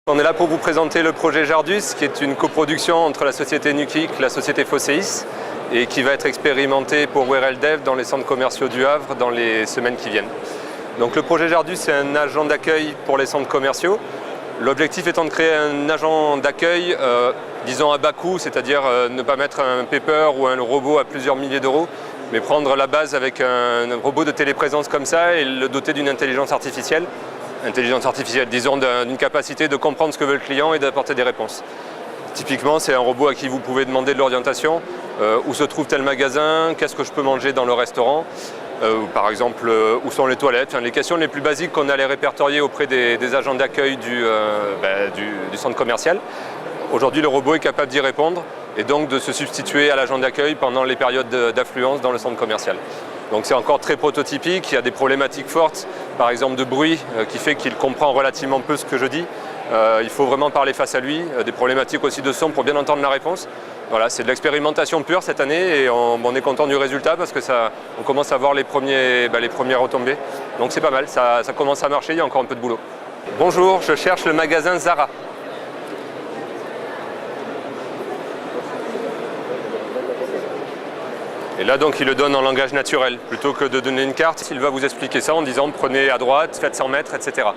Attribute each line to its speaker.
Speaker 1: On est là pour vous présenter le projet Jardus, qui est une coproduction entre la société Nuclic et la société Phoceis, et qui va être expérimenté pour WRLDev dans les centres commerciaux du Havre dans les semaines qui viennent. Donc le projet Jardus, c'est un agent d'accueil pour les centres commerciaux. L'objectif étant de créer un agent d'accueil, disons à bas coût, c'est-à-dire ne pas mettre un paper ou un robot à plusieurs milliers d'euros, mais prendre la base avec un robot de téléprésence comme ça et le doter d'une intelligence artificielle. Disons d'une capacité de comprendre ce que veut le client et d'apporter des réponses. Typiquement, c'est un robot à qui vous pouvez demander de l'orientation, où se trouve tel magasin, qu'est-ce que je peux manger dans le restaurant, par exemple, où sont les toilettes, les questions les plus basiques qu'on allait répertorier auprès des agents d'accueil du centre commercial. Aujourd'hui, le robot est capable d'y répondre et donc de se substituer à l'agent d'accueil pendant les périodes d'affluence dans le centre commercial. Donc c'est encore très prototypique, il y a des problématiques fortes, par exemple de bruit, qui fait qu'il comprend relativement peu ce que je dis. Il faut vraiment parler face à lui, des problématiques aussi de son pour bien entendre la réponse. Voilà, c'est de l'expérimentation pure cette année et on est content du résultat parce que on commence à voir les premières retombées. Donc c'est pas mal, ça commence à marcher, il y a encore un peu de boulot. Bonjour, je cherche le magasin Zara. Et là donc il le donne en langage naturel, plutôt que de donner une carte, il va vous expliquer ça en disant prenez à droite, faites 100 mètres, etc.